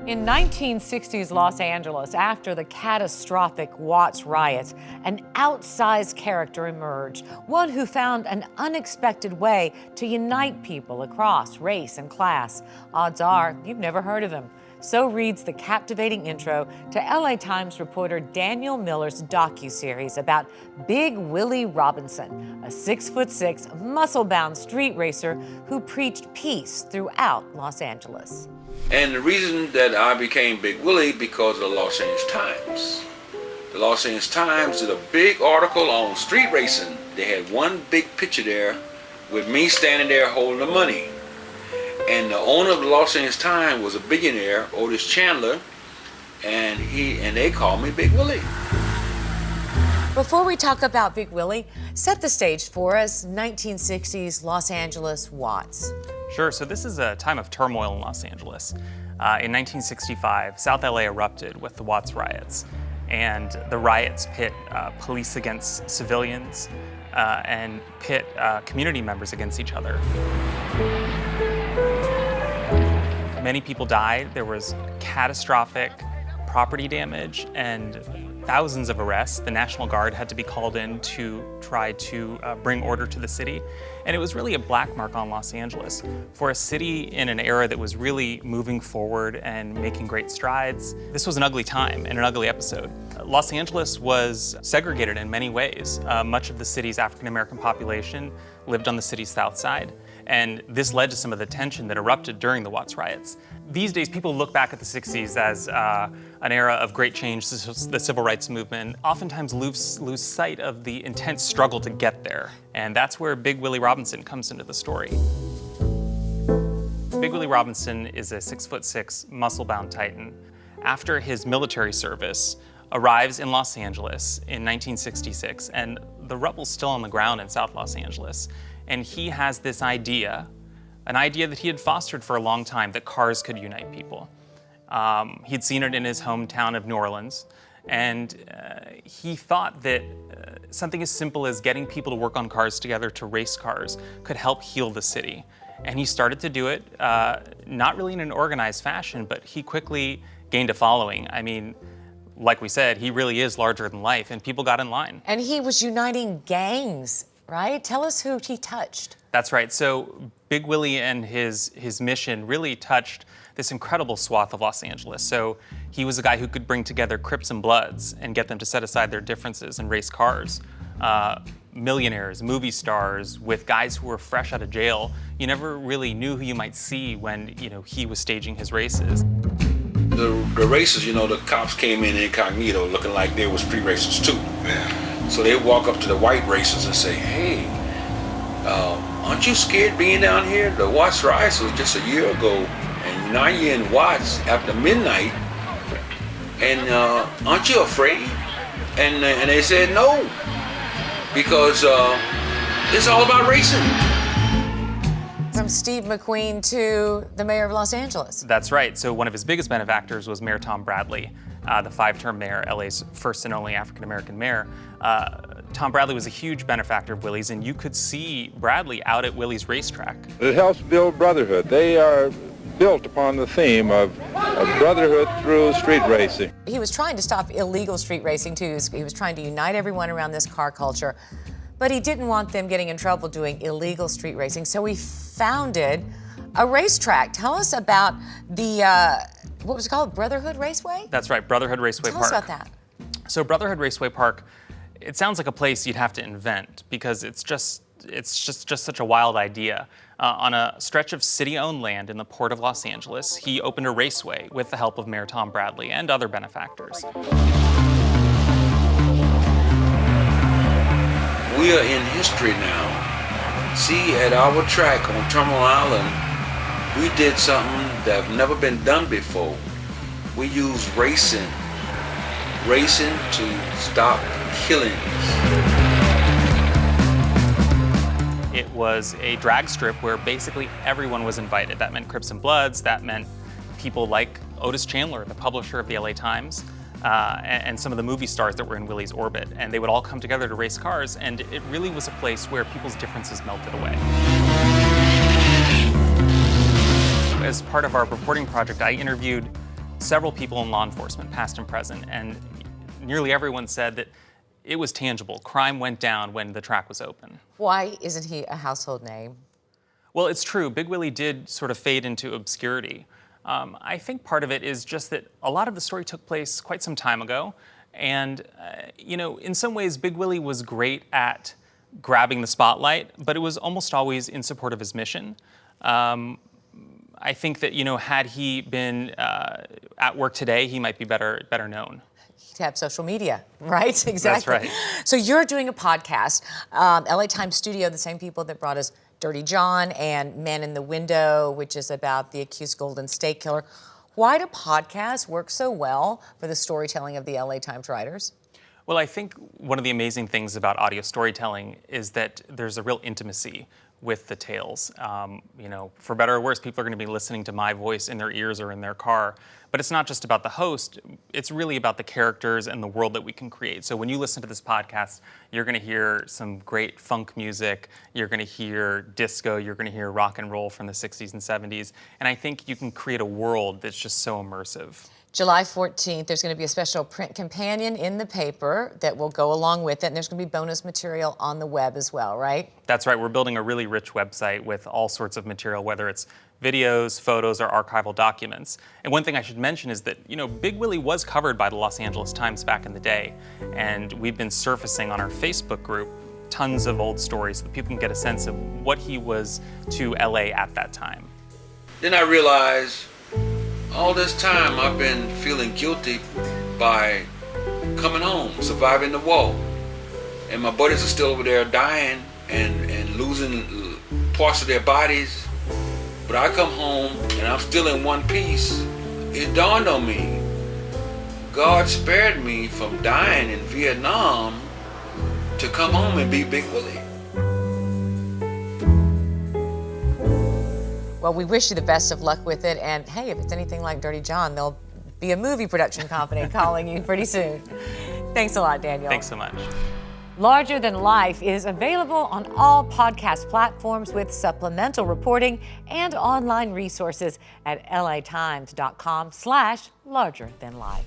In 1960s Los Angeles, after the catastrophic Watts riots, an outsized character emerged, one who found an unexpected way to unite people across race and class. Odds are you've never heard of him. So reads the captivating intro to LA Times reporter Daniel Miller's docuseries about Big Willie Robinson, a 6'6", muscle-bound street racer who preached peace throughout Los Angeles. And the reason that I became Big Willie because of the Los Angeles Times. The Los Angeles Times did a big article on street racing. They had one big picture there with me standing there holding the money. And the owner of the Los Angeles Times was a billionaire, Otis Chandler, and they called me Big Willie. Before we talk about Big Willie, set the stage for us, 1960s Los Angeles Watts. Sure, so this is a time of turmoil in Los Angeles. In 1965, South LA erupted with the Watts riots, and the riots pit police against civilians and pit community members against each other. Many people died. There was catastrophic property damage and thousands of arrests. The National Guard had to be called in to try to bring order to the city. And it was really a black mark on Los Angeles. For a city in an era that was really moving forward and making great strides, this was an ugly time and an ugly episode. Los Angeles was segregated in many ways. Much of the city's African-American population lived on the city's south side. And this led to some of the tension that erupted during the Watts riots. These days, people look back at the 60s as an era of great change, the civil rights movement, oftentimes lose sight of the intense struggle to get there. And that's where Big Willie Robinson comes into the story. Big Willie Robinson is a 6'6", muscle-bound titan. After his military service, arrives in Los Angeles in 1966, and the rubble's still on the ground in South Los Angeles. And he has this idea, an idea that he had fostered for a long time, that cars could unite people. He'd seen it in his hometown of New Orleans, and he thought that something as simple as getting people to work on cars together, to race cars, could help heal the city. And he started to do it, not really in an organized fashion, but he quickly gained a following. I mean, like we said, he really is larger than life, and people got in line. And he was uniting gangs, right? Tell us who he touched. That's right. So Big Willie and his mission really touched this incredible swath of Los Angeles. So he was a guy who could bring together Crips and Bloods and get them to set aside their differences and race cars. Millionaires, movie stars, with guys who were fresh out of jail. You never really knew who you might see when he was staging his races. The races, the cops came in incognito looking like they were street racers too. Yeah. So they walk up to the white racers and say, hey, aren't you scared being down here? The Watts riots was just a year ago, and now you're in Watts after midnight, and aren't you afraid? And they said no, because it's all about racing. From Steve McQueen to the mayor of Los Angeles. That's right. So one of his biggest benefactors was Mayor Tom Bradley, the 5-term mayor, LA's first and only African-American mayor. Tom Bradley was a huge benefactor of Willie's, and you could see Bradley out at Willie's racetrack. It helps build brotherhood. They are built upon the theme of brotherhood through street racing. He was trying to stop illegal street racing too. He was trying to unite everyone around this car culture. But he didn't want them getting in trouble doing illegal street racing, so he founded a racetrack. Tell us about the, what was it called, Brotherhood Raceway? That's right, Brotherhood Raceway Park. Tell us about that. So Brotherhood Raceway Park, it sounds like a place you'd have to invent because it's just such a wild idea. On a stretch of city-owned land in the Port of Los Angeles, he opened a raceway with the help of Mayor Tom Bradley and other benefactors. We are in history now. See, at our track on Terminal Island, we did something that have never been done before. We used racing to stop killings. It was a drag strip where basically everyone was invited. That meant Crips and Bloods, that meant people like Otis Chandler, the publisher of the LA Times, and some of the movie stars that were in Willie's orbit. And they would all come together to race cars, and it really was a place where people's differences melted away. As part of our reporting project, I interviewed several people in law enforcement, past and present, and nearly everyone said that it was tangible. Crime went down when the track was open. Why isn't he a household name? Well, it's true. Big Willie did sort of fade into obscurity. I think part of it is just that a lot of the story took place quite some time ago. And, in some ways, Big Willie was great at grabbing the spotlight, but it was almost always in support of his mission. I think that, had he been at work today, he might be better known. To have social media, right? Exactly. That's right. So you're doing a podcast, LA Times Studio, the same people that brought us Dirty John and Man in the Window, which is about the accused Golden State Killer. Why do podcasts work so well for the storytelling of the LA Times writers? Well, I think one of the amazing things about audio storytelling is that there's a real intimacy with the tales. For better or worse, people are going to be listening to my voice in their ears or in their car. But it's not just about the host, it's really about the characters and the world that we can create. So when you listen to this podcast, you're going to hear some great funk music, you're going to hear disco, you're going to hear rock and roll from the 60s and 70s. And I think you can create a world that's just so immersive. July 14th, there's going to be a special print companion in the paper that will go along with it, and there's going to be bonus material on the web as well, right? That's right. We're building a really rich website with all sorts of material, whether it's videos, photos, or archival documents. And one thing I should mention is that, Big Willie was covered by the Los Angeles Times back in the day, and we've been surfacing on our Facebook group tons of old stories so that people can get a sense of what he was to LA at that time. Then I realized all this time I've been feeling guilty by coming home, surviving the war. And my buddies are still over there dying and losing parts of their bodies. But I come home and I'm still in one piece. It dawned on me, God spared me from dying in Vietnam to come home and be Big Willie. Well, we wish you the best of luck with it. And hey, if it's anything like Dirty John, there'll be a movie production company calling you pretty soon. Thanks a lot, Daniel. Thanks so much. Larger Than Life is available on all podcast platforms with supplemental reporting and online resources at latimes.com/largerthanlife.